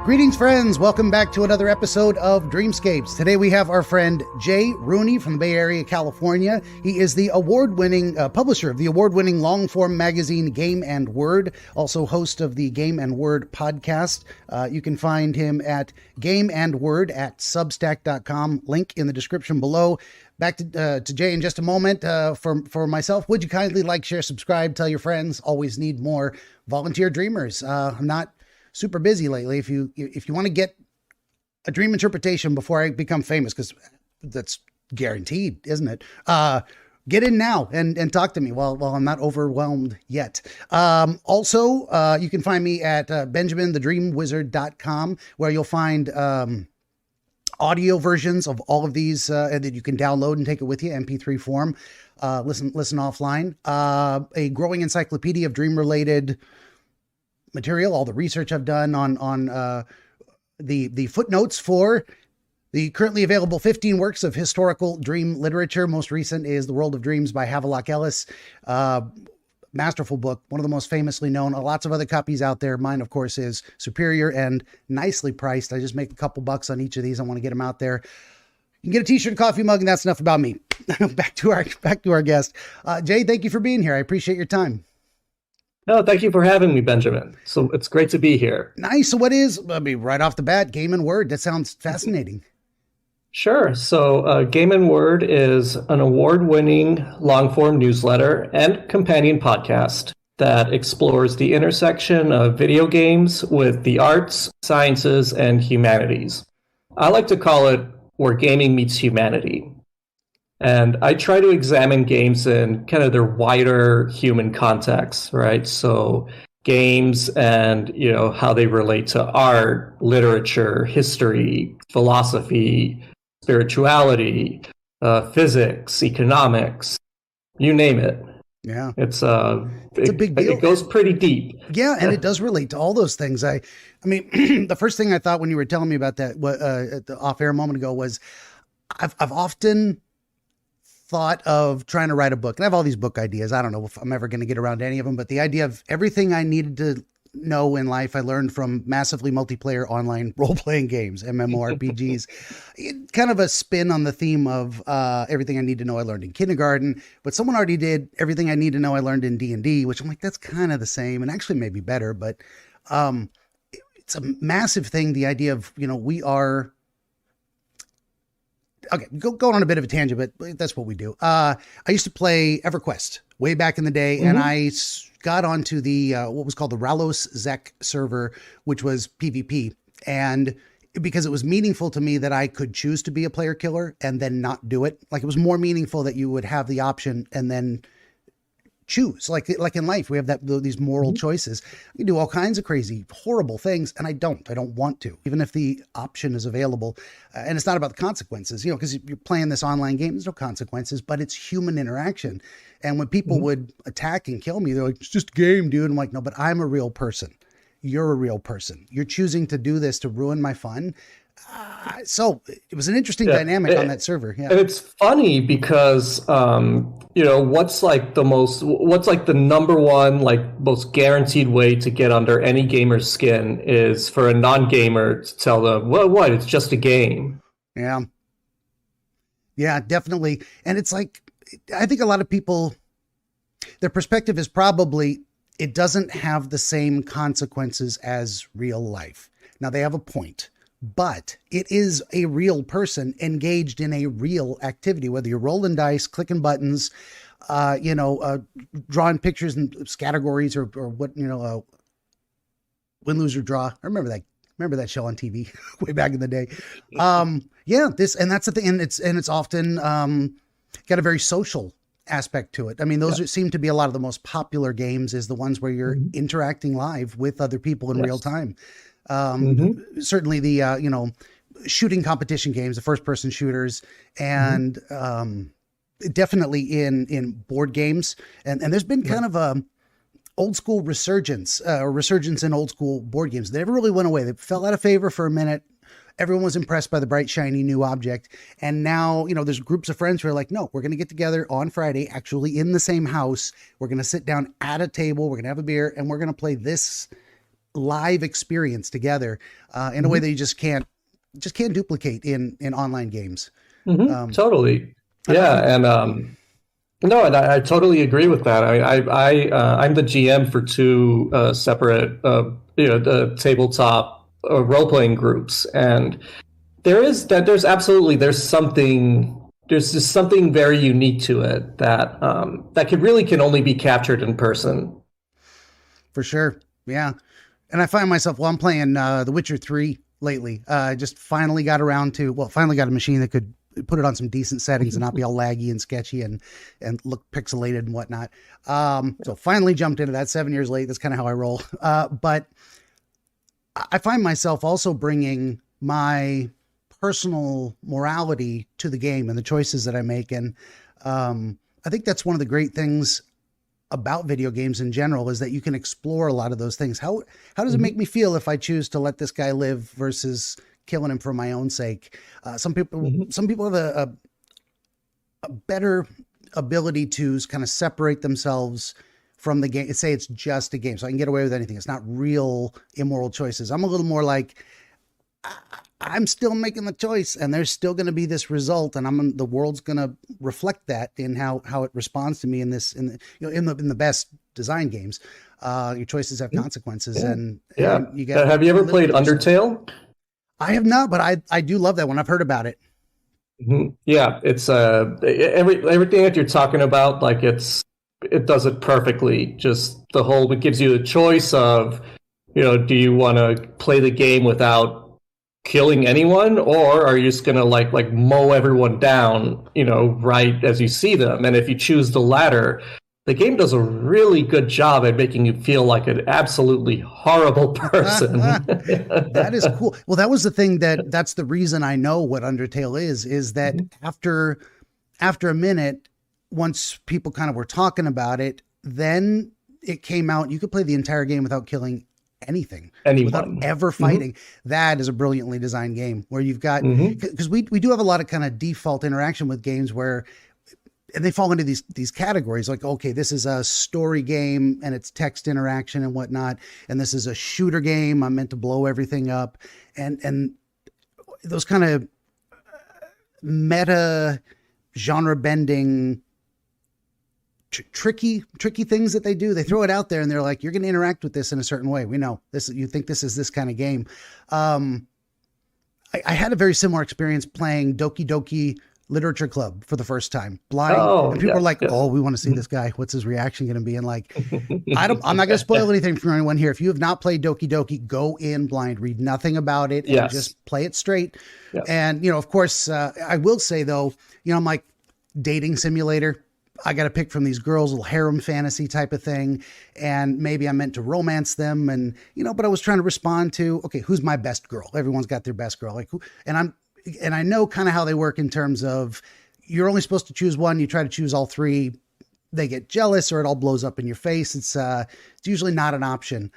Greetings, friends. Welcome back to another episode of Dreamscapes. Today we have our friend Jay Rooney from the Bay Area, California. He is the award-winning publisher of the award-winning long-form magazine Game and Word, also host of the Game and Word podcast. You can find him at Game and Word at substack.com. Link in the description below. Back to Jay in just a moment. For myself, would you kindly like, share, subscribe, tell your friends? Always need more volunteer dreamers. I'm not super busy lately. If you want to get a dream interpretation before I become famous, because that's guaranteed, isn't it? Get in now and talk to me while I'm not overwhelmed yet. Also, you can find me at benjaminthedreamwizard.com, where you'll find audio versions of all of these and that you can download and take it with you, MP3 form. Listen offline. A growing encyclopedia of dream-related material, all the research I've done on the footnotes for the currently available 15 works of historical dream literature. Most recent is The World of Dreams by Havelock Ellis. Masterful book, one of the most famously known. Lots of other copies out there. Mine, of course, is superior and nicely priced. I just make a couple bucks on each of these. I want to get them out there. You can get a t-shirt, coffee mug, and that's enough about me. back to our guest. Jay, thank you for being here. I appreciate your time. No, thank you for having me, Benjamin. So it's great to be here. Nice. So what is, right off the bat, Game and Word? That sounds fascinating. Sure. So Game and Word is an award-winning long-form newsletter and companion podcast that explores the intersection of video games with the arts, sciences, and humanities. I like to call it where gaming meets humanity. And I try to examine games in kind of their wider human context, right? So games and, how they relate to art, literature, history, philosophy, spirituality, physics, economics, you name it. Yeah. It's a big deal. It goes pretty deep. Yeah, and it does relate to all those things. I mean, the first thing I thought when you were telling me about that at the off-air a moment ago was I've often thought of trying to write a book, and I have all these book ideas. I don't know if I'm ever going to get around to any of them, but the idea of everything I needed to know in life, I learned from massively multiplayer online role-playing games, MMORPGs. Kind of a spin on the theme of everything I need to know I learned in kindergarten, but someone already did everything I need to know I learned in D&D, which I'm like, that's kind of the same, and actually maybe better, but it's a massive thing, the idea of, we are... Okay, going on a bit of a tangent, but that's what we do. I used to play EverQuest way back in the day, and I got onto the what was called the Ralos Zek server, which was PvP. And because it was meaningful to me that I could choose to be a player killer and then not do it. Like, it was more meaningful that you would have the option and then choose. Like in life, we have these moral choices. You do all kinds of crazy, horrible things, and I don't want to, even if the option is available. And it's not about the consequences, because you're playing this online game, there's no consequences, but it's human interaction. And when people would attack and kill me, they're like, it's just a game, dude. I'm like, no, but I'm a real person. You're a real person. You're choosing to do this to ruin my fun. So it was an interesting dynamic on that server. Yeah. And it's funny because, what's like the number one, most guaranteed way to get under any gamer's skin is for a non-gamer to tell them, well, what? It's just a game. Yeah. Yeah, definitely. And it's like, I think a lot of people, their perspective is probably, it doesn't have the same consequences as real life. Now, they have a point. But it is a real person engaged in a real activity, whether you're rolling dice, clicking buttons, drawing pictures and categories or what, win, lose, or draw. I remember that show on TV way back in the day. That's the thing. And it's often got a very social aspect to it. I mean, those seem to be a lot of the most popular games, is the ones where you're interacting live with other people in real time. Certainly the, shooting competition games, the first person shooters, and definitely in board games. And there's been kind of a old school resurgence in old school board games. They never really went away. They fell out of favor for a minute. Everyone was impressed by the bright, shiny new object. And now, there's groups of friends who are like, no, we're going to get together on Friday, actually in the same house. We're going to sit down at a table. We're going to have a beer and we're going to play this live experience together in a way that you just can't duplicate in online games. Totally. Yeah. And no, and I totally agree with that. I'm the GM for two separate, the tabletop role-playing groups, and there's just something very unique to it that can only be captured in person. For sure. Yeah. And I find myself, I'm playing The Witcher 3 lately. I just finally got a machine that could put it on some decent settings and not be all laggy and sketchy and look pixelated and whatnot. So finally jumped into that 7 years late. That's kind of how I roll. But I find myself also bringing my personal morality to the game and the choices that I make. And I think that's one of the great things about video games in general, is that you can explore a lot of those things. How does it make me feel if I choose to let this guy live versus killing him for my own sake? Some people have a better ability to kind of separate themselves from the game. Say it's just a game, so I can get away with anything. It's not real immoral choices. I'm a little more like, I'm still making the choice, and there's still going to be this result, and the world's going to reflect that in how it responds to me in the best design games. Your choices have consequences, and you get. Have you ever played Undertale? I have not, but I do love that one. I've heard about it. Yeah, it's everything that you're talking about. Like it does it perfectly. Just it gives you a choice of, do you want to play the game without killing anyone, or are you just gonna like mow everyone down, right as you see them? And if you choose the latter, the game does a really good job at making you feel like an absolutely horrible person. That is cool. Well, that was the thing that's the reason I know what Undertale is that after a minute, once people kind of were talking about it, then it came out, you could play the entire game without killing anyone without ever fighting. That is a brilliantly designed game where you've got, because we do have a lot of kind of default interaction with games where, and they fall into these categories like, okay, this is a story game and it's text interaction and whatnot, and this is a shooter game, I'm meant to blow everything up, and those kind of meta genre bending tricky things that they do. They throw it out there and they're like, you're going to interact with this in a certain way. We know this. You think this is this kind of game. I had a very similar experience playing Doki Doki Literature Club for the first time, blind. And people are like, oh, we want to see this guy. What's his reaction going to be? And like, I'm not going to spoil anything for anyone here. If you have not played Doki Doki, go in blind, read nothing about it, and just play it straight. Yes. And, of course, I will say though, I'm like, dating simulator. I got to pick from these girls, a little harem fantasy type of thing. And maybe I'm meant to romance them. And, but I was trying to respond to, okay, who's my best girl? Everyone's got their best girl. Like, and I know kind of how they work in terms of you're only supposed to choose one. You try to choose all three. They get jealous or it all blows up in your face. It's usually not an option.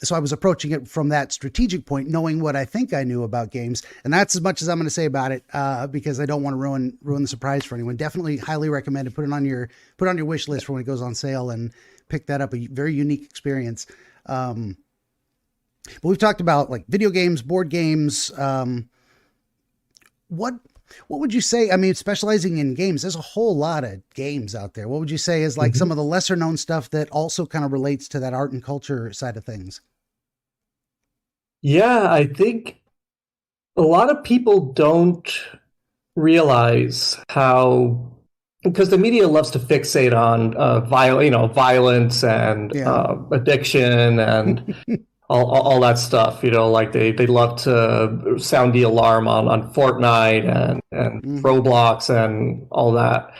So I was approaching it from that strategic point, knowing what I think I knew about games. And that's as much as I'm going to say about it, because I don't want to ruin the surprise for anyone. Definitely highly recommend it. Put it on your wish list for when it goes on sale and pick that up. A very unique experience. But we've talked about like video games, board games. What would you say? I mean, specializing in games, there's a whole lot of games out there. What would you say is like some of the lesser known stuff that also kind of relates to that art and culture side of things? Yeah, I think a lot of people don't realize how, because the media loves to fixate on violence and addiction and all that stuff. Like they love to sound the alarm on Fortnite and Roblox and all that.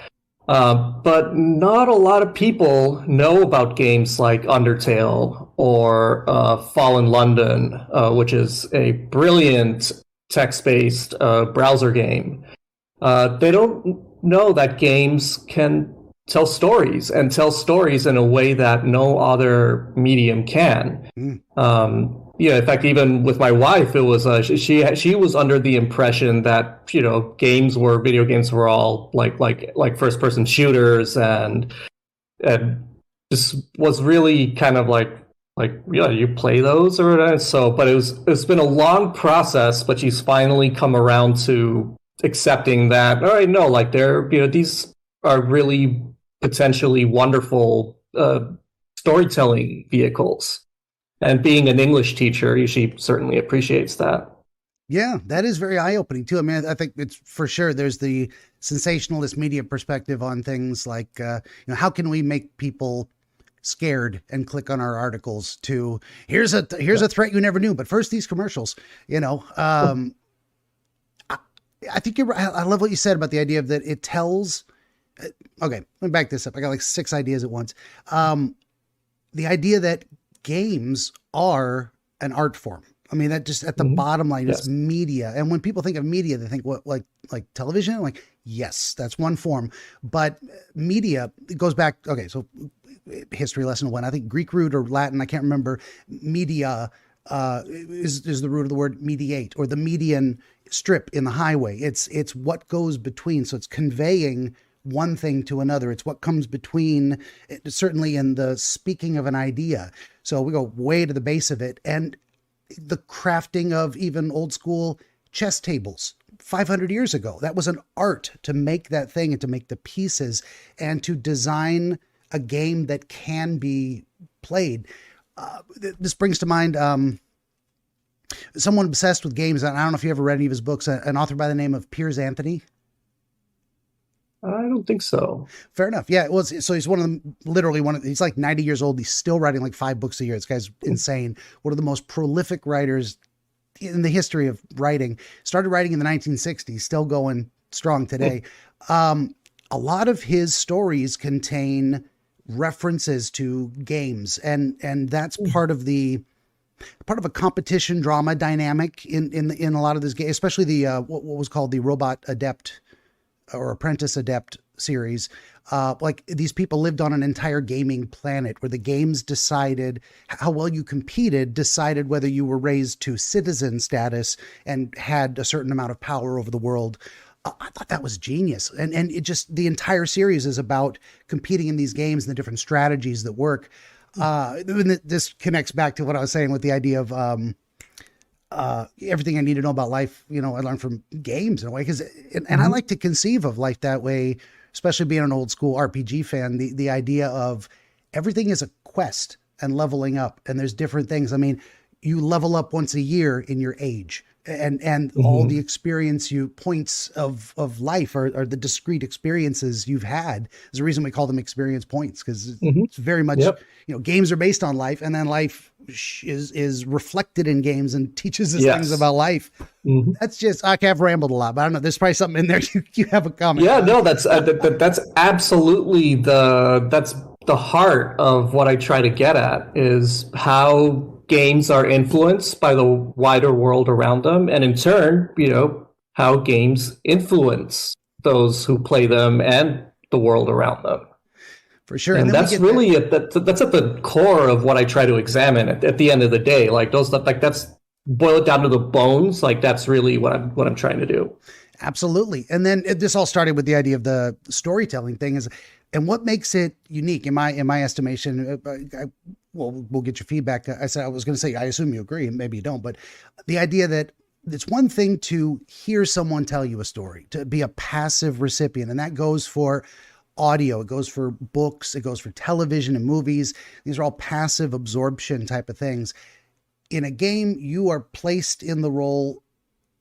But not a lot of people know about games like Undertale or Fallen London, which is a brilliant text-based browser game. They don't know that games can tell stories in a way that no other medium can. In fact, even with my wife, it was she was under the impression that video games were all like first person shooters and just was really kind of like like, yeah, you play those or whatever. So, but it's been a long process, but she's finally come around to accepting that. All right, no, like these are really potentially wonderful storytelling vehicles. And being an English teacher, she certainly appreciates that. Yeah, that is very eye-opening too. I mean, I think it's for sure there's the sensationalist media perspective on things like, how can we make people scared and click on our articles, to here's a threat you never knew, but first these commercials, I think you're right. I love what you said about the idea of that it tells. Okay, let me back this up. I got like 6 ideas at once. The idea that games are an art form. I mean, that just at the bottom line is media. And when people think of media, they think what, like television? Like, yes, that's one form. But media, it goes back. Okay, so history lesson 1, I think Greek root or Latin, I can't remember. Media is the root of the word mediate, or the median strip in the highway. It's what goes between. So it's conveying one thing to another. It's what comes between, certainly in the speaking of an idea. So we go way to the base of it. And the crafting of even old school chess tables 500 years ago, that was an art to make that thing and to make the pieces and to design a game that can be played. This brings to mind someone obsessed with games. I don't know if you ever read any of his books, an author by the name of Piers Anthony. I don't think so. Fair enough. Yeah. Well, so he's he's like 90 years old. He's still writing like 5 books a year. This guy's insane. One of the most prolific writers in the history of writing. Started writing in the 1960s, still going strong today. A lot of his stories contain references to games, and that's part of a competition drama dynamic in a lot of this game, especially the what was called the Robot Adept or Apprentice Adept series. Like these people lived on an entire gaming planet where the games decided how well you competed, decided whether you were raised to citizen status and had a certain amount of power over the world. I thought that was genius. And it just, the entire series is about competing in these games and the different strategies that work. This connects back to what I was saying with the idea of everything I need to know about life, I learned from games in a way. And I like to conceive of life that way, especially being an old school RPG fan, the idea of everything is a quest and leveling up. And there's different things. I mean, you level up once a year in your age. And all the points of life are the discrete experiences you've had. There's a reason we call them experience points, because it's very much, games are based on life, and then life is reflected in games and teaches us things about life. That's just, I've rambled a lot, but I don't know. There's probably something in there you have a comment. Yeah, no, that's absolutely that's the heart of what I try to get at, is how games are influenced by the wider world around them, and in turn, how games influence those who play them and the world around them. For sure. And that's really that's at the core of what I try to examine at the end of the day. Like that's boil it down to the bones. Like that's really what I'm trying to do. Absolutely. And then this all started with the idea of the storytelling thing and what makes it unique in my estimation. We'll get your feedback. I was going to say, I assume you agree, and maybe you don't, but the idea that it's one thing to hear someone tell you a story, to be a passive recipient, and that goes for audio, it goes for books, it goes for television and movies. These are all passive absorption type of things. In a game, you are placed in the role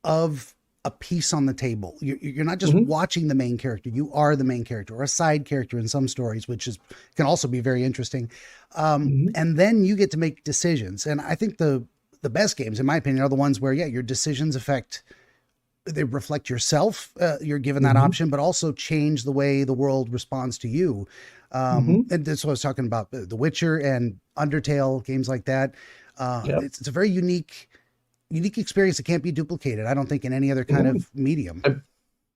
of a piece on the table. You're not just watching the main character. You are the main character, or a side character in some stories, which can also be very interesting. And then you get to make decisions. And I think the best games, in my opinion, are the ones where, your decisions they reflect yourself. You're given that option, but also change the way the world responds to you. And that's what I was talking about, The Witcher and Undertale, games like that. It's a very unique experience that can't be duplicated, I don't think, in any other kind of medium.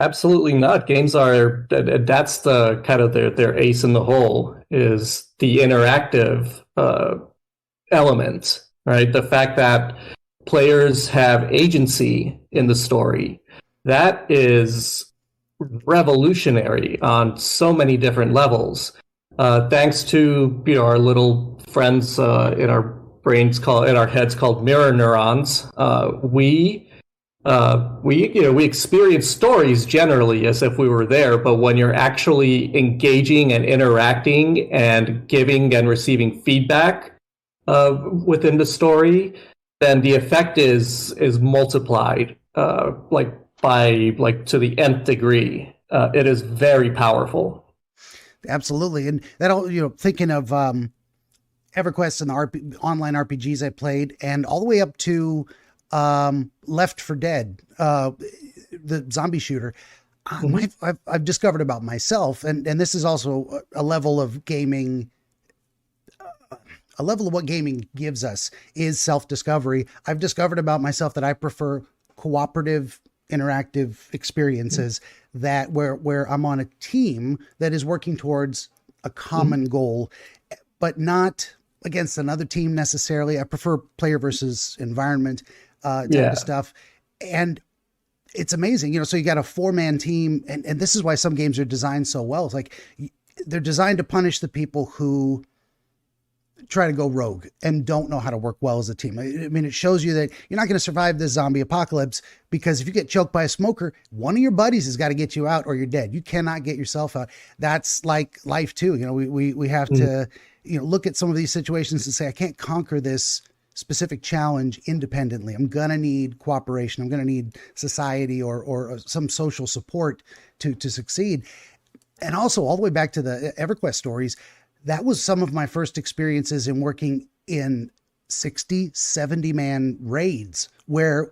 Absolutely not. Games that's the kind of their ace in the hole, is the interactive element, right? The fact that players have agency in the story, that is revolutionary on so many different levels. Thanks to our little friends in our brains in our heads called mirror neurons, we experience stories generally as if we were there, but when you're actually engaging and interacting and giving and receiving feedback within the story, then the effect is multiplied to the nth degree. It is very powerful. Absolutely. And that all, thinking of EverQuest and the online RPGs I played, and all the way up to Left 4 Dead, the zombie shooter, I've discovered about myself, and this is also a level of gaming. A level of what gaming gives us is self-discovery. I've discovered about myself that I prefer cooperative, interactive experiences that where I'm on a team that is working towards a common goal, but not against another team necessarily. I prefer player versus environment type of stuff. And it's amazing, so you got a 4-man team, and this is why some games are designed so well. It's like they're designed to punish the people who try to go rogue and don't know how to work well as a team. I mean, it shows you that you're not going to survive this zombie apocalypse, because if you get choked by a smoker, one of your buddies has got to get you out or you're dead. You cannot get yourself out. That's like life too. We have to, look at some of these situations and say, I can't conquer this specific challenge independently. I'm going to need cooperation. I'm going to need society or some social support to succeed. And also all the way back to the EverQuest stories, that was some of my first experiences in working in 60, 70-man raids where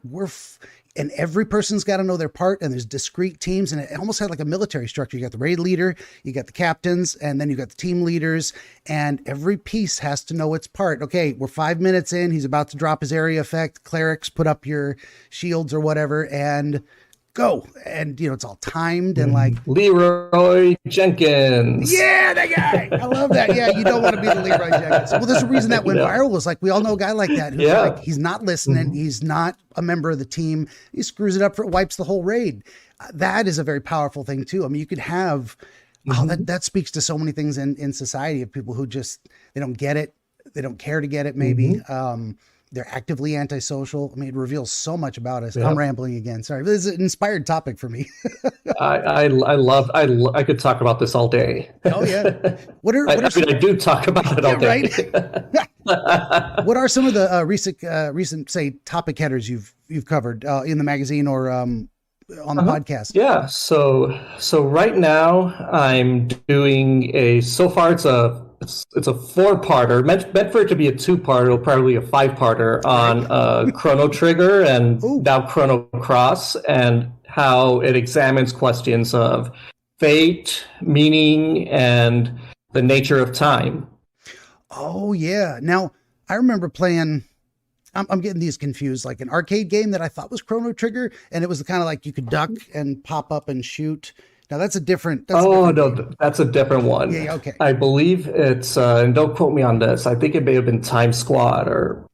and every person's got to know their part, and there's discrete teams, and it almost had like a military structure. You got the raid leader, you got the captains, and then you got the team leaders, and every piece has to know its part. Okay, we're 5 minutes in. He's about to drop his area effect. Clerics, put up your shields or whatever, and go. And it's all timed and like Leroy Jenkins. Yeah, that guy. I love that. Yeah, you don't want to be the Leroy Jenkins. Well, there's a reason that went viral. Was like, we all know a guy like that who's like, he's not listening. He's not a member of the team. He screws it up wipes the whole raid. That is a very powerful thing too. I mean, you could have that speaks to so many things in society of people who just, they don't get it. They don't care to get it. Maybe. They're actively antisocial. I mean, it reveals so much about us. Yep. I'm rambling again. Sorry. This is an inspired topic for me. I could talk about this all day. Oh yeah. I do talk about it all day. Right? What are some of the recent say topic headers you've covered in the magazine or on the podcast? Yeah. So right now I'm doing so far it's a 4-parter, meant for it to be a 2-parter, probably a 5-parter on Chrono Trigger and now Chrono Cross, and how it examines questions of fate, meaning, and the nature of time. Oh yeah. Now I remember playing, I'm getting these confused, like an arcade game that I thought was Chrono Trigger, and it was the kind of like you could duck and pop up and shoot. Now that's a different. That's a different one. Yeah, okay. I believe it's, and don't quote me on this, I think it may have been Time Squad or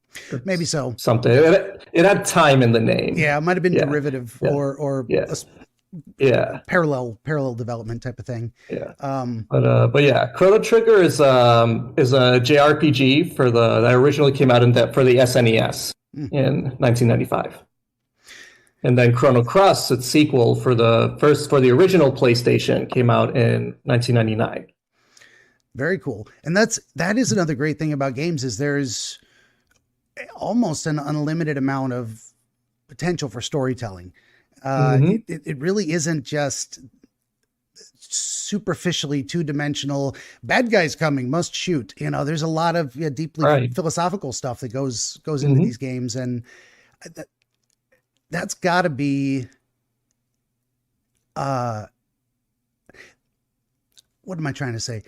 maybe so. Something. It had time in the name. Yeah, it might have been derivative or parallel development type of thing. Yeah. But yeah, Chrono Trigger is a JRPG that originally came out for the SNES in 1995. And then Chrono Cross, its sequel for the original PlayStation, came out in 1999. Very cool. And that is another great thing about games is there's almost an unlimited amount of potential for storytelling. It really isn't just superficially two-dimensional, bad guys coming, must shoot. There's a lot of deeply philosophical stuff that goes into these games, and that's got to be what am I trying to say?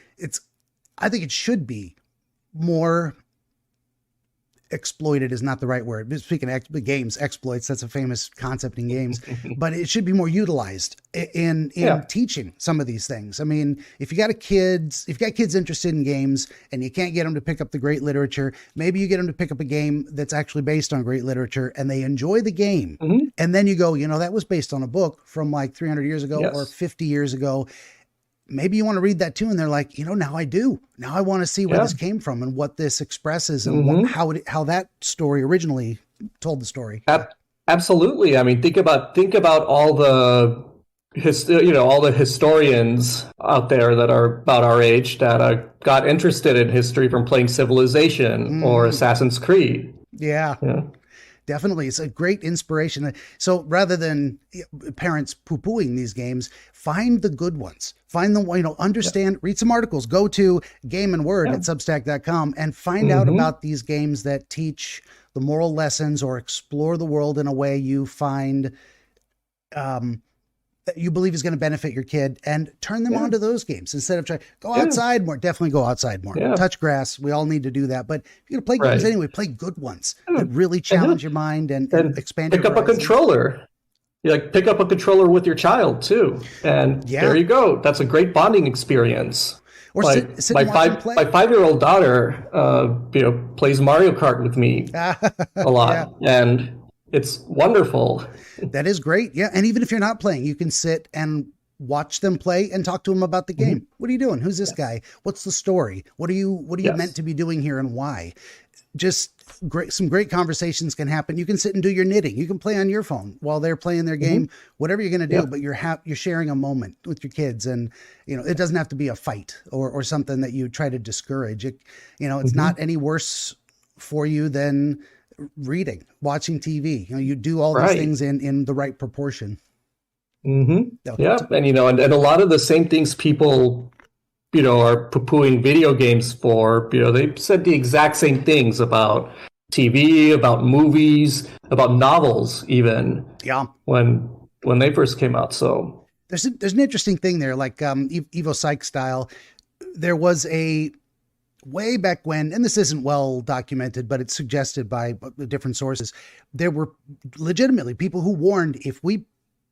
I think it should be more exploited is not the right word. Speaking of games, exploits, that's a famous concept in games, but it should be more utilized in teaching some of these things. I mean, if you got kids interested in games and you can't get them to pick up the great literature, maybe you get them to pick up a game that's actually based on great literature and they enjoy the game. And then you go, that was based on a book from like 300 years ago or 50 years ago. maybe you want to read that too. And they're like, now I do. Now I want to see where this came from and what this expresses and how that story originally told the story. Absolutely. I mean, think about all the all the historians out there that are about our age that got interested in history from playing Civilization or Assassin's Creed. Yeah. Definitely. It's a great inspiration. So rather than parents poo-pooing these games, find the good ones. Find them, understand, read some articles. Go to Game and Word at Substack.com and find out about these games that teach the moral lessons or explore the world in a way you find that you believe is going to benefit your kid, and turn them on to those games instead of trying go outside more. Definitely go outside more. Touch grass. We all need to do that. But if you're going to play games anyway, play good ones that really challenge your mind and expand your horizons. Pick up a controller. Pick up a controller with your child too. And there you go. That's a great bonding experience. Or sit my and watch them play. My 5-year-old daughter, plays Mario Kart with me a lot. And it's wonderful. That is great. Yeah. And even if you're not playing, you can sit and watch them play and talk to them about the game. What are you doing? Who's this guy? What's the story? What are you meant to be doing here and why? Just some great conversations can happen. You can sit and do your knitting. You can play on your phone while they're playing their game, whatever you're going to do, but you're sharing a moment with your kids. And, it doesn't have to be a fight or something that you try to discourage. It's not any worse for you than reading, watching TV. You do all these things in the right proportion. And and a lot of the same things people are poo-pooing video games for, they said the exact same things about TV, about movies, about novels even. When they first came out. So there's an interesting thing there, like Evo Psych style. There was a way back when, and this isn't well documented, but it's suggested by different sources, there were legitimately people who warned, if we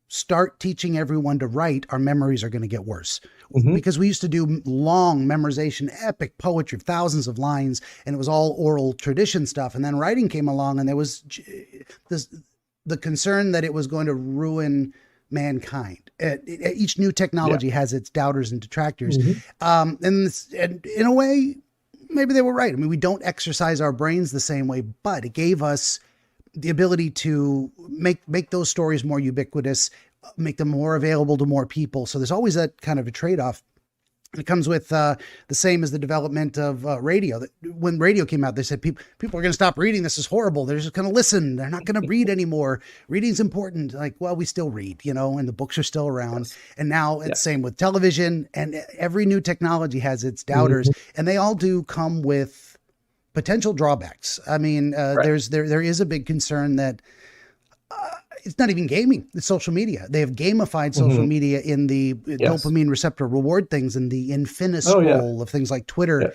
start teaching everyone to write, our memories are going to get worse. Because we used to do long memorization, epic poetry, thousands of lines, and it was all oral tradition stuff. And then writing came along, and there was the concern that it was going to ruin mankind. Each new technology has its doubters and detractors. And in a way, maybe they were right. I mean, we don't exercise our brains the same way, but it gave us the ability to make those stories more ubiquitous, make them more available to more people. So there's always that kind of a trade-off. It comes with the same as the development of radio. When radio came out, they said people are going to stop reading. This is horrible. They're just going to listen. They're not going to read anymore. Reading's important. Like, well, we still read, and the books are still around. And now it's same with television, and every new technology has its doubters, and they all do come with potential drawbacks. I mean, there is a big concern that it's not even gaming, it's social media. They have gamified social media in the dopamine receptor reward things and the infiniscroll of things like Twitter.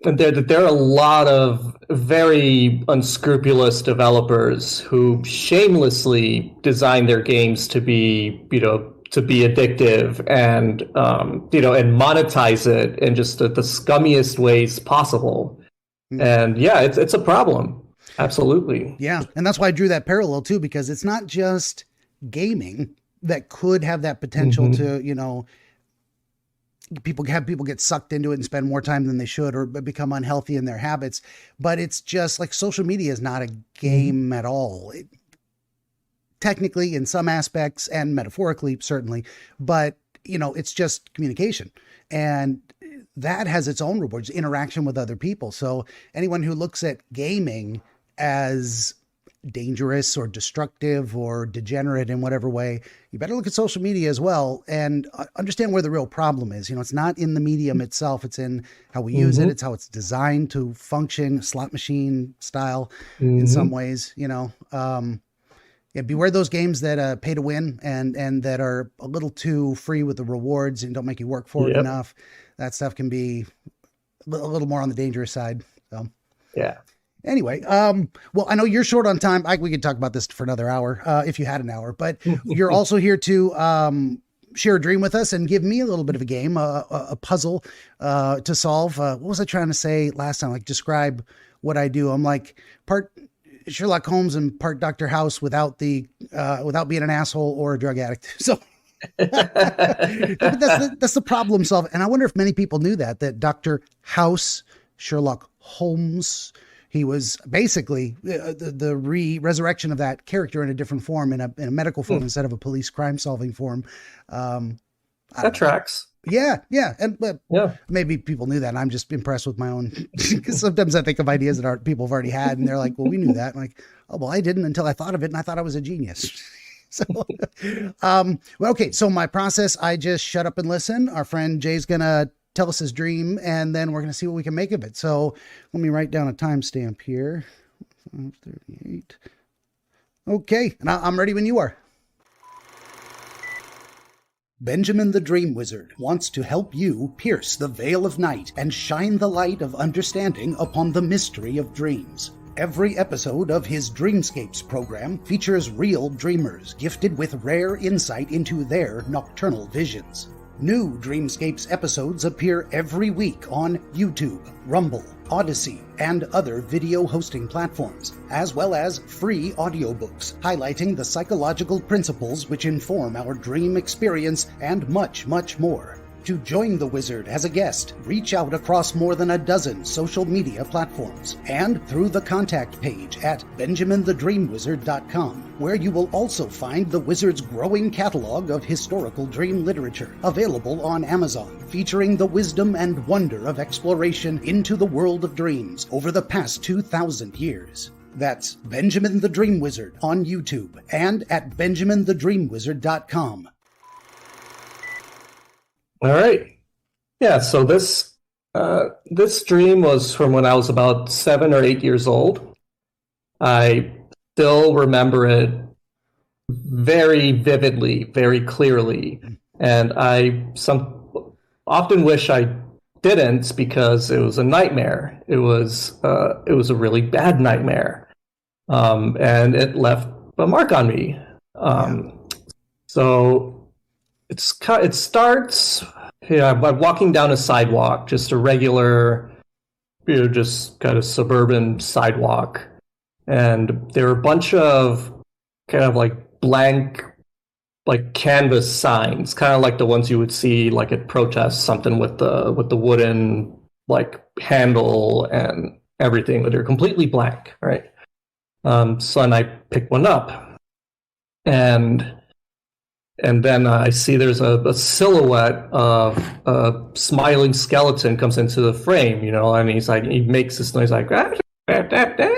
And there are a lot of very unscrupulous developers who shamelessly design their games to be, to be addictive and, and monetize it in just the scummiest ways possible. And it's a problem. Absolutely. Yeah. And that's why I drew that parallel too, because it's not just gaming that could have that potential to, people get sucked into it and spend more time than they should or become unhealthy in their habits. But it's just like social media is not a game at all. Technically in some aspects and metaphorically, certainly, but it's just communication, and that has its own rewards, interaction with other people. So anyone who looks at gaming as dangerous or destructive or degenerate in whatever way, you better look at social media as well and understand where the real problem is. It's not in the medium itself. It's in how we use it. It's how it's designed to function, slot machine style in some ways, beware those games that pay to win and that are a little too free with the rewards and don't make you work for it enough. That stuff can be a little more on the dangerous side. So, anyway, well, I know you're short on time. We could talk about this for another hour if you had an hour, but you're also here to share a dream with us and give me a little bit of a game, a puzzle to solve. What was I trying to say last time? Like, describe what I do. I'm like part Sherlock Holmes and part Dr. House without being an asshole or a drug addict. So But that's the problem solving. And I wonder if many people knew that Dr. House, Sherlock Holmes, he was basically the resurrection of that character in a different form, in a medical form instead of a police crime solving form. That tracks. Yeah, and maybe people knew that. And I'm just impressed with my own, because sometimes I think of ideas that people have already had, and they're like, "Well, we knew that." I'm like, "Oh, well, I didn't until I thought of it, and I thought I was a genius." So, well, okay. So my process, I just shut up and listen. Our friend Jay's gonna tell us his dream, and then we're gonna see what we can make of it. So let me write down a timestamp here. 5:38. Okay, and I'm ready when you are. Benjamin the Dream Wizard wants to help you pierce the veil of night and shine the light of understanding upon the mystery of dreams. Every episode of his Dreamscapes program features real dreamers gifted with rare insight into their nocturnal visions. New Dreamscapes episodes appear every week on YouTube, Rumble, Odyssey, and other video hosting platforms, as well as free audiobooks highlighting the psychological principles which inform our dream experience and much, much more. To join the wizard as a guest, reach out across more than a dozen social media platforms and through the contact page at benjaminthedreamwizard.com, where you will also find the wizard's growing catalog of historical dream literature, available on Amazon, featuring the wisdom and wonder of exploration into the world of dreams over the past 2,000 years. That's Benjamin the Dream Wizard on YouTube and at benjaminthedreamwizard.com. All right. Yeah, so this dream was from when I was about 7 or 8 years old. I still remember it very vividly, very clearly, and I often wish I didn't, because it was a nightmare. It was a really bad nightmare, and it left a mark on me. So it starts. By walking down a sidewalk, just a regular, just kind of suburban sidewalk, and there are a bunch of kind of like blank, like canvas signs, kind of like the ones you would see like at protests, something with the wooden like handle and everything, but they're completely blank, right? So and I pick one up, and then I see there's a silhouette of a smiling skeleton comes into the frame, and he makes this noise like, "Ah, da, da, da."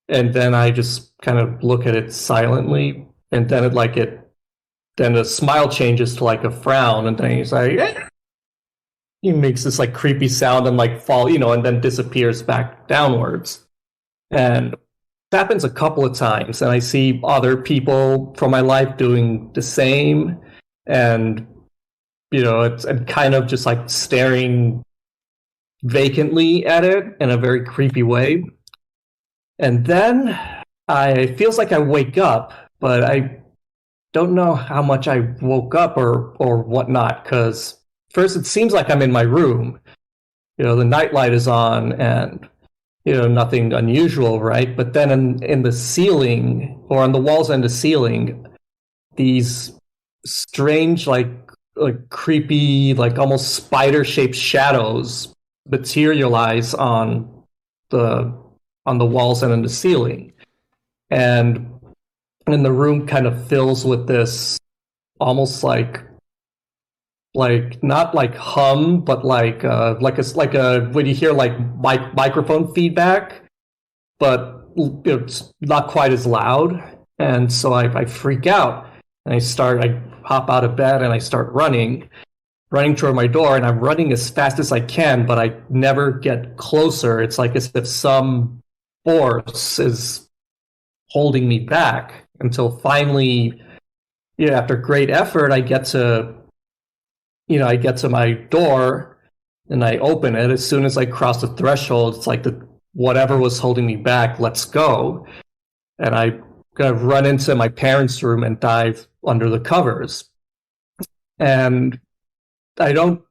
And then I just kind of look at it silently, and then then the smile changes to like a frown, and then he's like, "Ah." He makes this like creepy sound and like fall, and then disappears back downwards. And it happens a couple of times, and I see other people from my life doing the same, and I'm kind of just like staring vacantly at it in a very creepy way. And then it feels like I wake up, but I don't know how much I woke up or whatnot, because first it seems like I'm in my room. The nightlight is on, and nothing unusual, right? But then in the ceiling, or on the walls and the ceiling, these strange, like creepy, like almost spider-shaped shadows materialize on the walls and in the ceiling. And the room kind of fills with this almost like not like hum, but like a when you hear like microphone feedback, but it's not quite as loud. And so I freak out, and I hop out of bed and I start running toward my door, and I'm running as fast as I can, but I never get closer. It's like as if some force is holding me back, until finally, after great effort, I get to my door and I open it. As soon as I cross the threshold, it's like whatever was holding me back, let's go. And I kind of run into my parents' room and dive under the covers. And I don't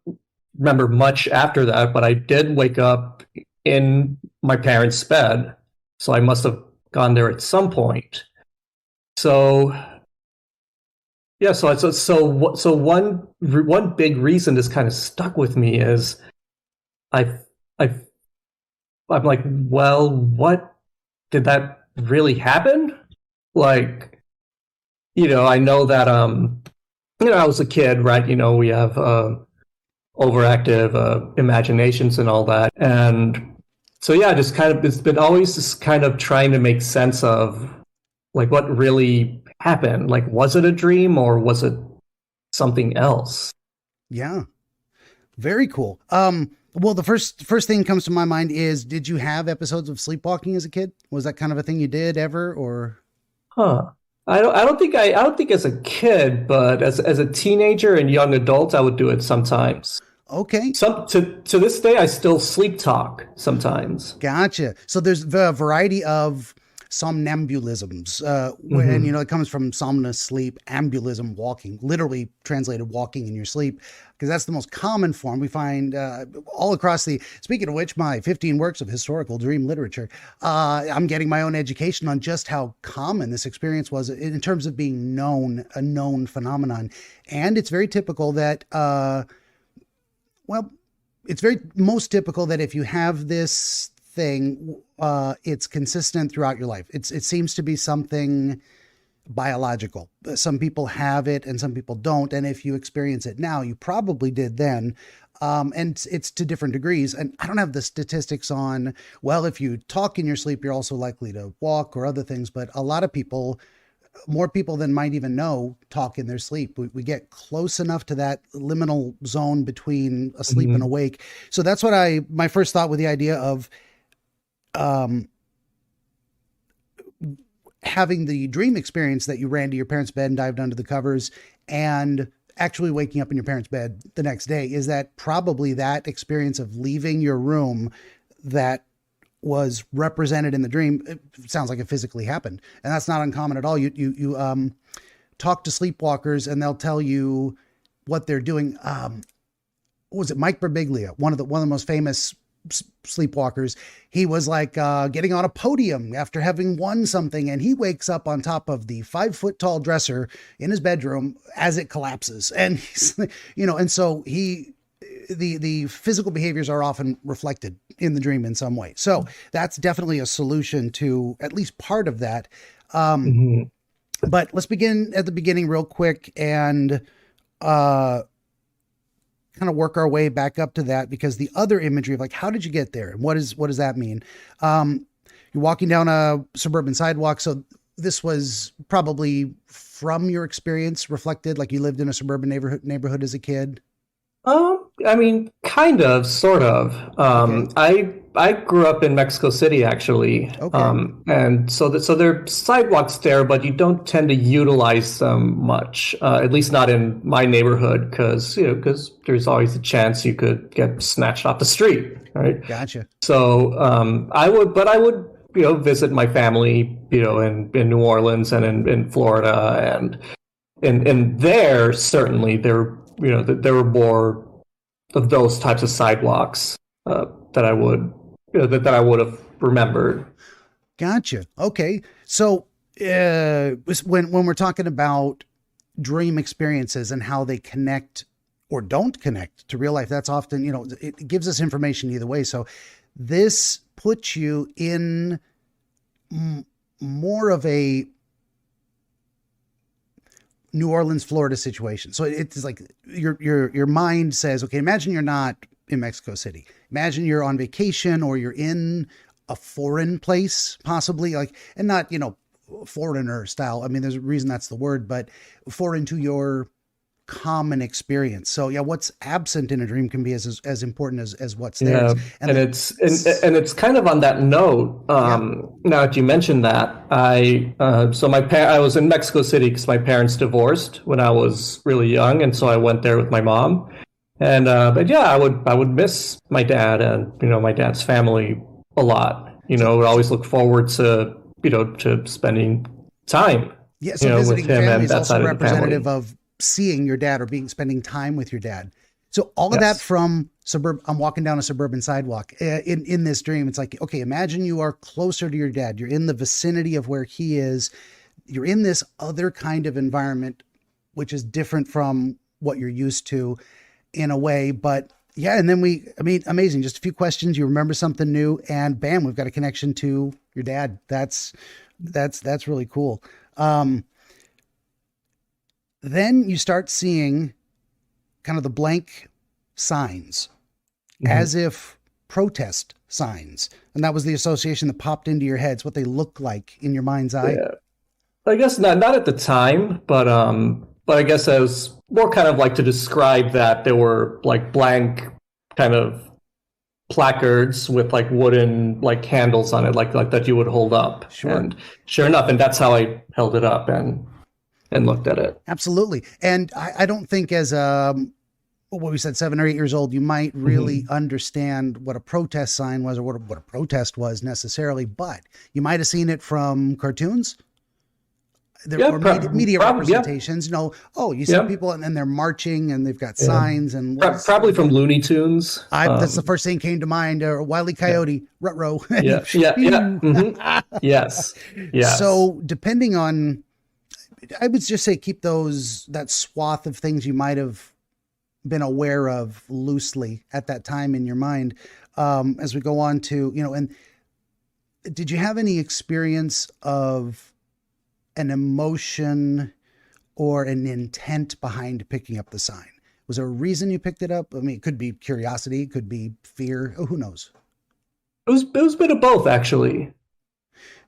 remember much after that, but I did wake up in my parents' bed. So I must have gone there at some point. So Yeah, so one big reason this kind of stuck with me is I I I'm like, well, what did that really happen? Like, I know that I was a kid, right? We have overactive imaginations and all that, and so yeah, just kind of it's been always just kind of trying to make sense of like what really happened. Like, was it a dream or was it something else? Yeah. Very cool. Well, the first thing comes to my mind is, did you have episodes of sleepwalking as a kid? Was that kind of a thing you did ever, or? Huh. I don't think as a kid, but as a teenager and young adult, I would do it sometimes. Okay, To this day, I still sleep talk sometimes. gotcha. So there's a variety of somnambulisms, and Hmm. it comes from somnus, sleep, ambulism, walking, literally translated walking in your sleep, because that's the most common form we find all across the. Speaking of which, my 15 works of historical dream literature, I'm getting my own education on just how common this experience was in terms of being a known phenomenon, and it's very typical that. Well, it's very most typical that if you have this thing, it's consistent throughout your life. It seems to be something biological. Some people have it and some people don't. And if you experience it now, you probably did then. And it's to different degrees. And I don't have the statistics on, well, if you talk in your sleep, you're also likely to walk or other things. But a lot of people, more people than might even know, talk in their sleep. We get close enough to that liminal zone between asleep and Hmm. awake. So that's what my first thought with the idea of um, having the dream experience that you ran to your parents' bed and dived under the covers and actually waking up in your parents' bed the next day is that probably that experience of leaving your room that was represented in the dream. It sounds like it physically happened, and that's not uncommon at all. You talk to sleepwalkers, and they'll tell you what they're doing. What was it, Mike Birbiglia, one of the most famous sleepwalkers? He was like getting on a podium after having won something, and he wakes up on top of the 5 foot tall dresser in his bedroom as it collapses, and and so the physical behaviors are often reflected in the dream in some way. So that's definitely a solution to at least part of that. Um, Hmm. but let's begin at the beginning real quick and uh, kind of work our way back up to that, because the other imagery of like, how did you get there? And what does that mean? Um, you're walking down a suburban sidewalk. So this was probably from your experience reflected, like you lived in a suburban neighborhood as a kid. I mean, kind of, sort of. Okay. I grew up in Mexico City, actually, Okay. and so there are sidewalks there, but you don't tend to utilize them much. At least not in my neighborhood, because there's always a chance you could get snatched off the street, right? Gotcha. So I would visit my family, in New Orleans and in Florida, and there certainly there were more of those types of sidewalks that I would that I would have remembered. Gotcha. Okay. So when we're talking about dream experiences and how they connect or don't connect to real life, that's often, it gives us information either way. So this puts you in more of a New Orleans, Florida situation. So it's like your mind says, okay, imagine you're not in Mexico City. Imagine you're on vacation or you're in a foreign place, possibly, like, and not, foreigner style. I mean, there's a reason that's the word, but foreign to your common experience. So yeah, what's absent in a dream can be as important as what's there. Yeah, And and the, it's kind of on that note. yeah, Now that you mentioned that, I was in Mexico City because my parents divorced when I was really young, and so I went there with my mom. And but yeah, I would miss my dad and my dad's family a lot. so, Would always look forward to to spending time yeah. So with visiting him family and is that also side of the representative family. of seeing your dad or spending time with your dad. So all of that Yes. from suburb. I'm walking down a suburban sidewalk in this dream. It's like, okay, imagine you are closer to your dad. You're in the vicinity of where he is. You're in this other kind of environment which is different from what you're used to in a way. But yeah, and then amazing. Just a few questions. You remember something new, and bam, we've got a connection to your dad. That's really cool. Then you start seeing kind of the blank signs, as if protest signs. And that was the association that popped into your heads, what they look like in your mind's eye. Yeah. I guess not at the time, but I guess I was more kind of like to describe that there were like blank kind of placards with like wooden like handles on it, like that you would hold up. Sure. And sure enough, and that's how I held it up and looked at it. Absolutely. And I don't think as what we said, 7 or 8 years old, you might really understand what a protest sign was or what a protest was necessarily, but you might have seen it from cartoons. There were media representations, you know, you see people and they're marching and they've got signs and probably from Looney Tunes. That's the first thing that came to mind. Or Wile E. Coyote, Ruh-roh. Yes. So depending on, I would just say keep that swath of things you might have been aware of loosely at that time in your mind. As we go on to, and did you have any experience of an emotion or an intent behind picking up the sign? Was there a reason you picked it up? I mean, it could be curiosity, it could be fear. Oh, who knows? It was a bit of both, actually.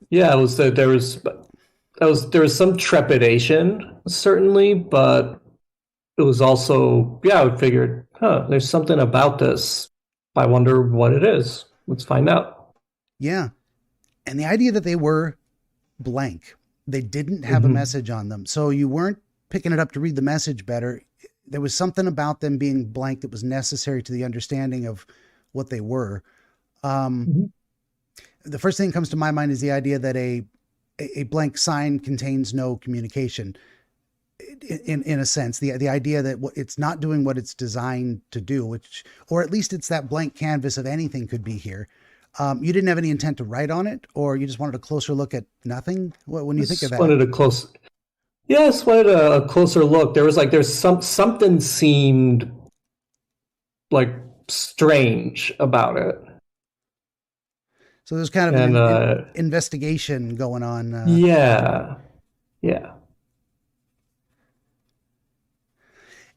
Yeah, it was there was some trepidation, certainly, but it was also, I figured, there's something about this. I wonder what it is. Let's find out. Yeah. And the idea that they were blank, they didn't have a message on them. So you weren't picking it up to read the message better. There was something about them being blank that was necessary to the understanding of what they were. The first thing that comes to my mind is the idea that a blank sign contains no communication. In a sense, the idea that it's not doing what it's designed to do, or at least it's that blank canvas of anything could be here. You didn't have any intent to write on it, or you just wanted a closer look at nothing? When you think of that, wanted a closer look. There's something seemed like strange about it. So there's kind of an investigation going on. Yeah.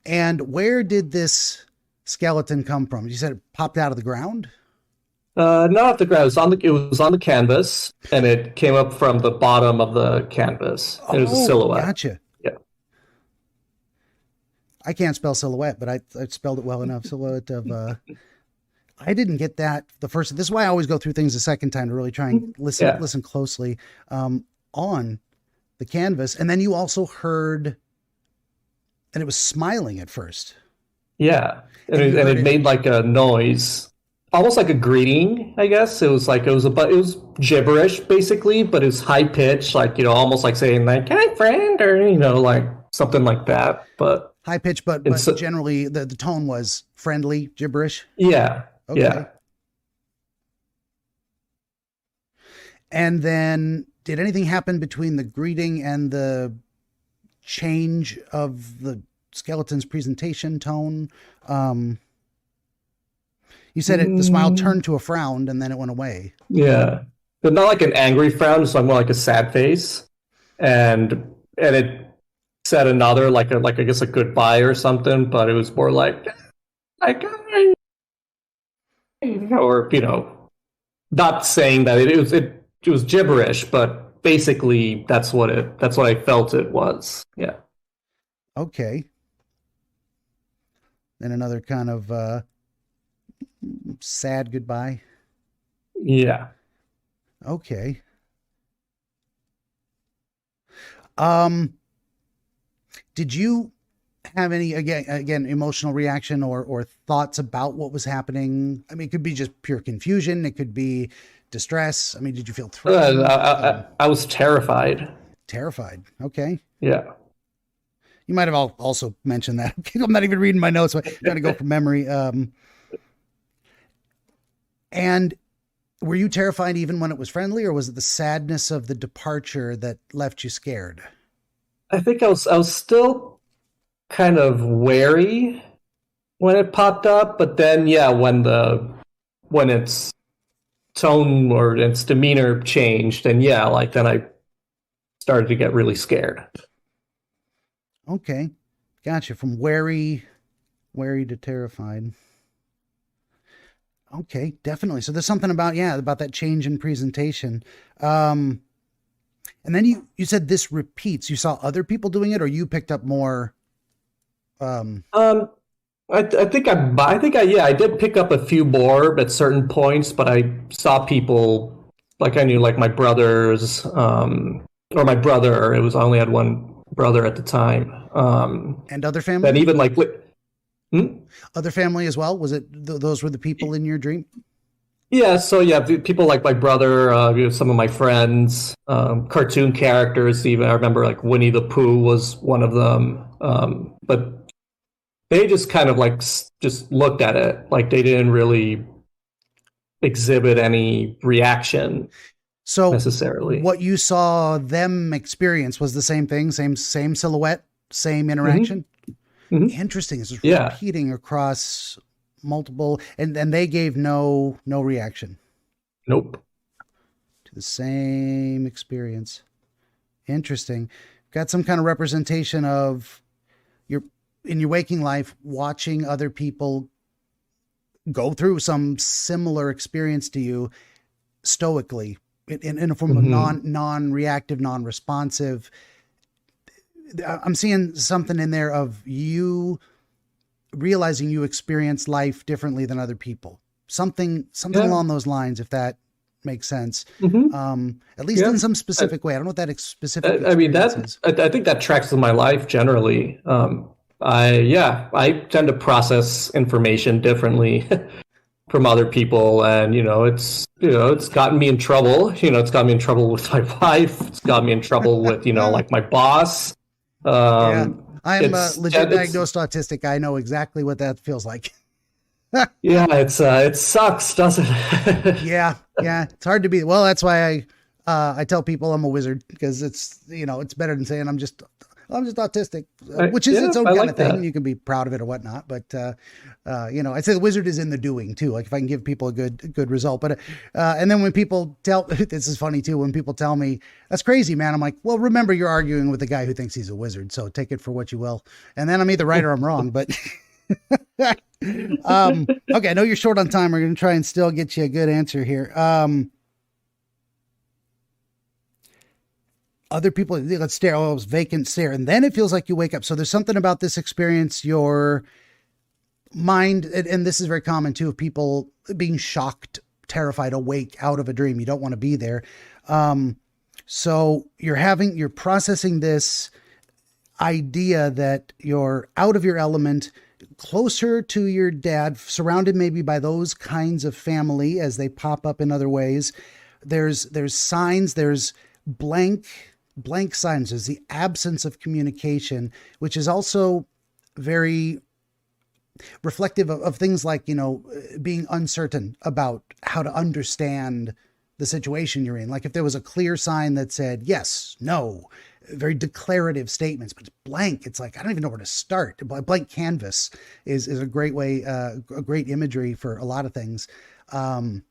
And where did this skeleton come from? You said it popped out of the ground? Not off the ground. It was on the canvas, and it came up from the bottom of the canvas. It was a silhouette. Gotcha. Yeah. I can't spell silhouette, but I spelled it well enough. Silhouette of. I didn't get that the first. This is why I always go through things a second time to really try and listen closely on the canvas, and then you also heard, and it was smiling at first. Yeah, and it made like a noise. Almost like a greeting, I guess. It was gibberish basically, but it was high pitched, like, almost like saying like, "Hi, friend," or like something like that. But high pitched, but generally the tone was friendly gibberish. Yeah. Okay. Yeah. And then, did anything happen between the greeting and the change of the skeleton's presentation tone? You said the smile turned to a frown and then it went away. Yeah. But not like an angry frown, it's more like a sad face. And it said another, like I guess a goodbye or something, but it was more like or, not saying that it was gibberish, but basically that's what I felt it was. Yeah. Okay. Then another kind of, sad goodbye. Yeah. Okay. Did you have any again emotional reaction or thoughts about what was happening? I mean, it could be just pure confusion. It could be distress. I mean, did you feel threatened? I was terrified. Terrified. Okay. Yeah. You might have also mentioned that. I'm not even reading my notes. So I'm trying to go from memory. And were you terrified even when it was friendly, or was it the sadness of the departure that left you scared? I think I was still kind of wary when it popped up, but then yeah, when its tone or its demeanor changed, and yeah, like then I started to get really scared. Okay. Gotcha. From wary to terrified. Okay, definitely. So there's something about, yeah, about that change in presentation. Um, and then you said this repeats. You saw other people doing it, or you picked up more. Um, Um, I think yeah, I did pick up a few more at certain points, but I saw people like I knew like my brothers, or my brother. It was I only had one brother at the time. and other Then family, even like hmm? other family as well. Was it those were the people in your dream? Yeah, so yeah, people like my brother, some of my friends, cartoon characters. Even I remember like Winnie the Pooh was one of them. But they just kind of like just looked at it, like they didn't really exhibit any reaction So necessarily. what you saw them experience was the same thing, same silhouette, same Hmm. interaction. Hmm. Interesting. This is Yeah, repeating across multiple, and they gave no reaction nope. to the same experience. Interesting. Got some kind of representation of your in your waking life watching other people go through some similar experience to you stoically in a form of Hmm. non-reactive, non-responsive. I'm seeing something in there of you realizing you experience life differently than other people. Something Yeah. along those lines, if that makes sense. Hmm. At least in Yeah. some I, specific way. I don't know what that specific I mean experience is. I think that tracks with my life generally. I tend to process information differently from other people, and it's gotten me in trouble. It's gotten me in trouble with my wife. It's gotten me in trouble with like my boss. Yeah. I'm legit It's diagnosed autistic. I know exactly what that feels like. yeah, it sucks, doesn't it? Yeah, yeah. It's hard to be. Well, that's why I tell people I'm a wizard because it's better than saying I'm just autistic, which is its own I kind of like thing. that. You can be proud of it or whatnot, but I'd say the wizard is in the doing too. Like if I can give people a good result, but and then when people tell this is funny too when people tell me that's crazy, man. I'm like, well, remember you're arguing with the guy who thinks he's a wizard, so take it for what you will. And then I'm either right or I'm wrong, but. Okay, I know you're short on time. We're going to try and still get you a good answer here. Other people, let's stare. Oh, it was vacant stare. And then it feels like you wake up. So there's something about this experience, your mind, and this is very common too, of people being shocked, terrified, awake out of a dream. You don't want to be there. So you're processing this idea that you're out of your element, closer to your dad, surrounded maybe by those kinds of family as they pop up in other ways. There's signs, there's blank blank signs, there's the absence of communication, which is also very reflective of things like, being uncertain about how to understand the situation you're in. Like if there was a clear sign that said yes, no, very declarative statements, but it's blank. It's like, I don't even know where to start. A blank canvas is a great way, a great imagery for a lot of things. Um,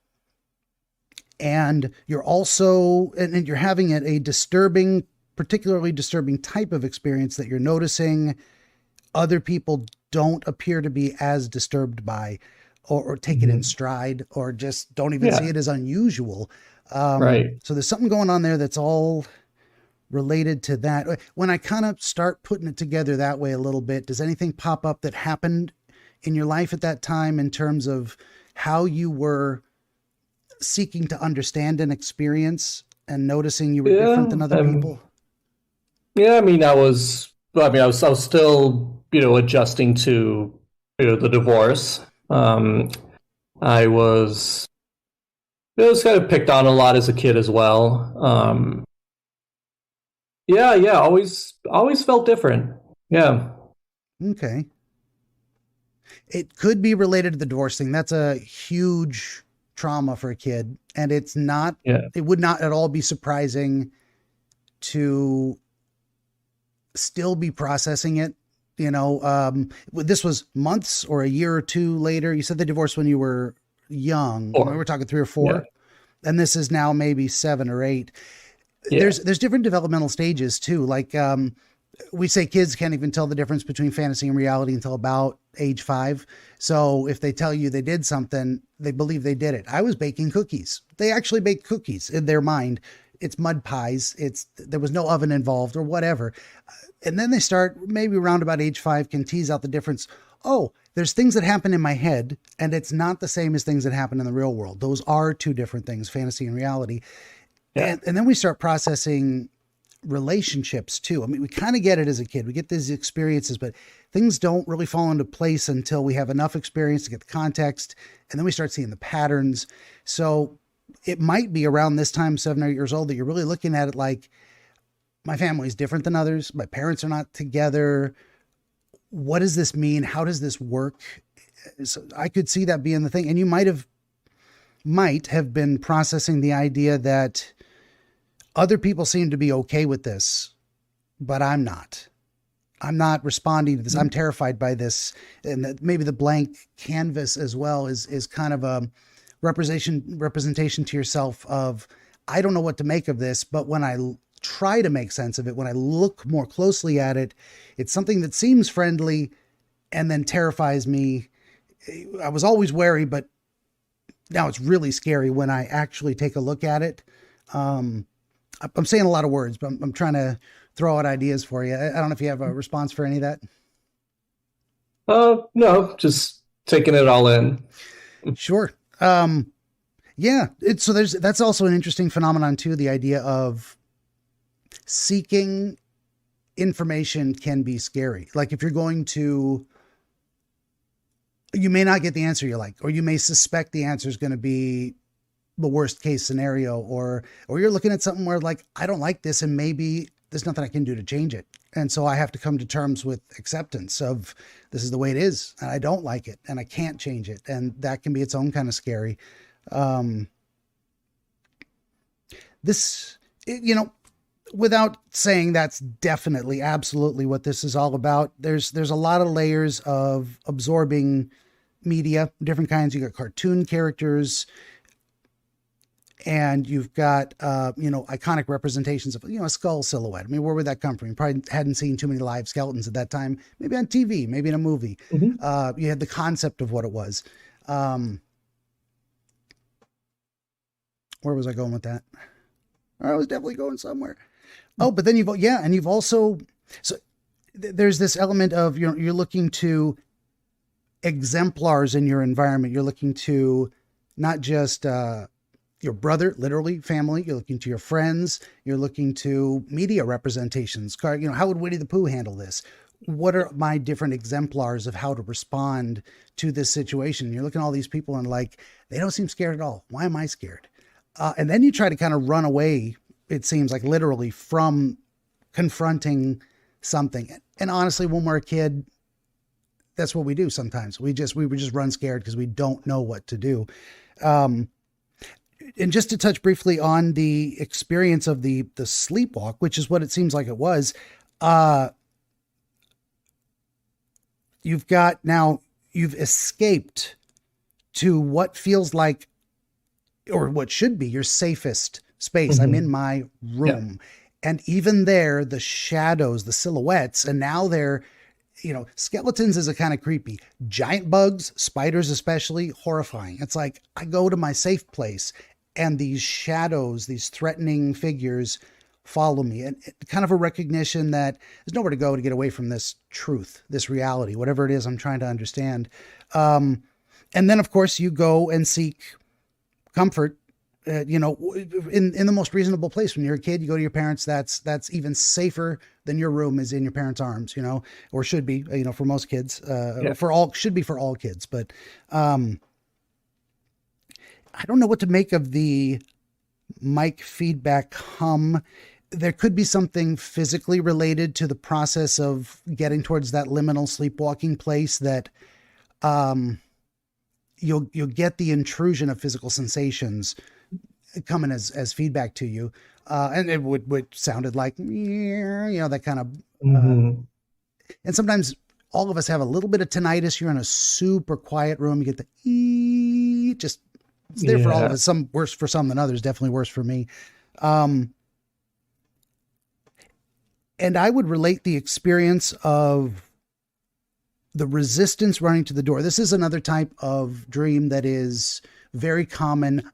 and you're also, and you're having a disturbing, particularly disturbing type of experience that you're noticing other people don't appear to be as disturbed by, or take it in Mhm. stride, or just don't even see Yeah, it as unusual. right. So there's something going on there that's all related to that. When I kind of start putting it together that way a little bit, does anything pop up that happened in your life at that time in terms of how you were seeking to understand an experience and noticing you were different Yeah. than other people? Yeah, I mean, I was still, adjusting to, the divorce. I was kind of picked on a lot as a kid as well. Yeah, yeah, always felt different. Yeah, Okay. It could be related to the divorce thing. That's a huge trauma for a kid. And yeah, it would not at all be surprising to still be processing it This was months or a year or two later. You said they divorced when you were young. I mean, we're talking 3 or 4. Yeah. And this is now maybe 7 or 8. Yeah. There's different developmental stages too. Like, we say kids can't even tell the difference between fantasy and reality until about age 5. So if they tell you they did something, they believe they did it. I was baking cookies. They actually bake cookies in their mind. It's mud pies. There was no oven involved or whatever. And then they start maybe around about age 5 can tease out the difference. Oh, there's things that happen in my head and it's not the same as things that happen in the real world. Those are 2 different things, fantasy and reality. Yeah. And then we start processing relationships too. I mean, we kind of get it as a kid. We get these experiences, but things don't really fall into place until we have enough experience to get the context. And then we start seeing the patterns. So it might be around this time, 7 or 8 years old, that you're really looking at it like, my family is different than others. My parents are not together. What does this mean? How does this work? So I could see that being the thing. And you might have been processing the idea that other people seem to be okay with this, but I'm not. I'm not responding to this. I'm terrified by this. And that maybe the blank canvas as well is kind of a representation to yourself of, I don't know what to make of this, but when I try to make sense of it, when I look more closely at it, it's something that seems friendly and then terrifies me. I was always wary, but now it's really scary when I actually take a look at it. I'm saying a lot of words, but I'm trying to throw out ideas for you. I don't know if you have a response for any of that. No, just taking it all in. Sure. Yeah. That's also an interesting phenomenon too. The idea of seeking information can be scary. Like if you're going to, you may not get the answer you like, or you may suspect the answer is going to be the worst case scenario, or you're looking at something where like, I don't like this and maybe there's nothing I can do to change it. And so I have to come to terms with acceptance of this is the way it is and I don't like it and I can't change it. And that can be its own kind of scary. Without saying that's definitely, absolutely what this is all about, there's a lot of layers of absorbing media, different kinds. You got cartoon characters, and you've got, iconic representations of, a skull silhouette. I mean, where would that come from? You probably hadn't seen too many live skeletons at that time, maybe on TV, maybe in a movie. Mm-hmm. You had the concept of what it was. Where was I going with that? I was definitely going somewhere. Oh, but then you've also, so there's this element of, you're looking to exemplars in your environment. You're looking to not just, your brother, literally family. You're looking to your friends. You're looking to media representations. How would Winnie the Pooh handle this? What are my different exemplars of how to respond to this situation? You're looking at all these people and like, they don't seem scared at all. Why am I scared? And then you try to kind of run away, it seems like literally, from confronting something. And honestly, when we're a kid, that's what we do sometimes. We would just run scared because we don't know what to do. And just to touch briefly on the experience of the sleepwalk, which is what it seems like it was, you've escaped to what feels like, or what should be your safest space. Mm-hmm. I'm in my room. Yeah. And even there, the shadows, the silhouettes, and now they're, skeletons is a kind of creepy. Giant bugs, spiders especially, horrifying. It's like, I go to my safe place and these shadows, these threatening figures follow me. And kind of a recognition that there's nowhere to go to get away from this truth, this reality, whatever it is I'm trying to understand. And then, of course, you go and seek comfort, in the most reasonable place. When you're a kid, you go to your parents. That's even safer than your room is in your parents' arms, or should be, for most kids, should be for all kids. But I don't know what to make of the mic feedback hum. There could be something physically related to the process of getting towards that liminal sleepwalking place that, you'll get the intrusion of physical sensations coming as feedback to you. And it would sounded like, that kind of, and sometimes all of us have a little bit of tinnitus. You're in a super quiet room. You get the it's there for all of us. Some worse for some than others. Definitely worse for me. And I would relate the experience of the resistance running to the door. This is another type of dream that is very common.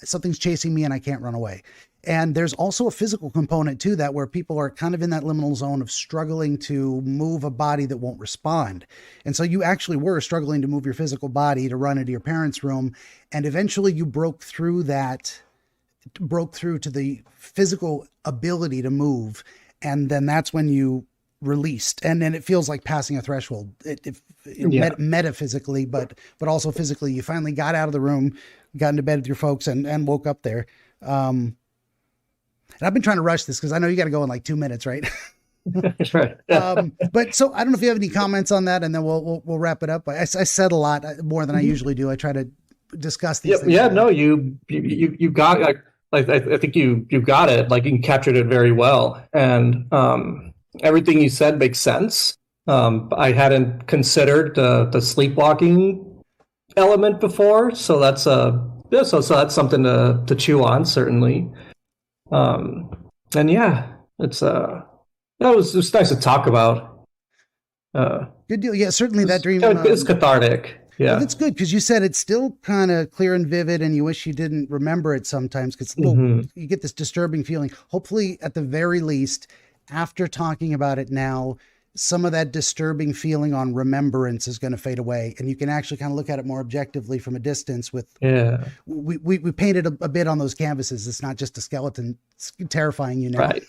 Something's chasing me and I can't run away. And there's also a physical component to that, where people are kind of in that liminal zone of struggling to move a body that won't respond. And so you actually were struggling to move your physical body to run into your parents' room. And eventually you broke through to the physical ability to move. And then that's when you released. And then it feels like passing a threshold, metaphysically, but also physically. You finally got out of the room, got into bed with your folks, and woke up there. And I've been trying to rush this because I know you got to go in like 2 minutes, right? That's right. But so I don't know if you have any comments on that, and then we'll wrap it up. I said a lot more than I usually do. I try to discuss these things. Yeah, no, you got, I think you got it. Like, you captured it very well, and everything you said makes sense. I hadn't considered the sleepwalking element before, so that's so that's something to chew on, certainly. And yeah, it was nice to talk about. Good deal. Yeah, certainly that dream is cathartic. Yeah, well, that's good, because you said it's still kind of clear and vivid, and you wish you didn't remember it sometimes, because you get this disturbing feeling. Hopefully, at the very least, after talking about it now, some of that disturbing feeling on remembrance is going to fade away, and you can actually kind of look at it more objectively from a distance. We painted a bit on those canvases. It's not just a skeleton terrifying you now. Right.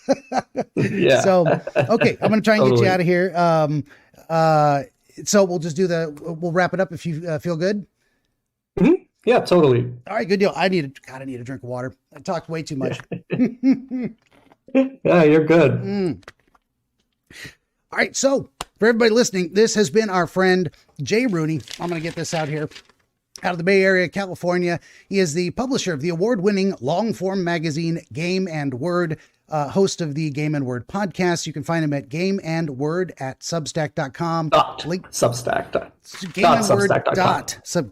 Yeah. So, okay, I'm going to try and get you out of here. So we'll just we'll wrap it up if you feel good. Mm-hmm. Yeah, totally. All right, good deal. I need a drink of water. I talked way too much. Yeah, you're good. All right, so for everybody listening, this has been our friend Jay Rooney. I'm going to get this out here. Out of the Bay Area, California. He is the publisher of the award-winning long-form magazine Game and Word, host of the Game and Word podcast. You can find him at gameandword at substack.com.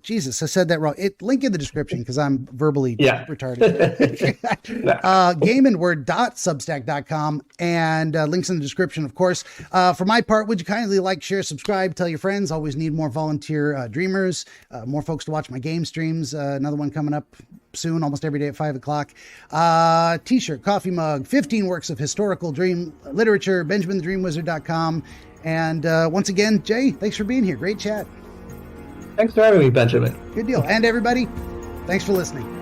Jesus, I said that wrong. Link in the description, because I'm verbally retarded. gameandword.substack.com, and links in the description, of course. For my part, would you kindly like, share, subscribe, tell your friends? Always need more volunteer dreamers, more folks to watch my game streams. Another one coming up soon, almost every day at 5 o'clock. T-shirt, coffee mug, 15 works of historical dream literature, BenjaminTheDreamWizard.com. And once again, Jay, thanks for being here. Great chat. Thanks for having me, Benjamin. Good deal. And everybody, thanks for listening.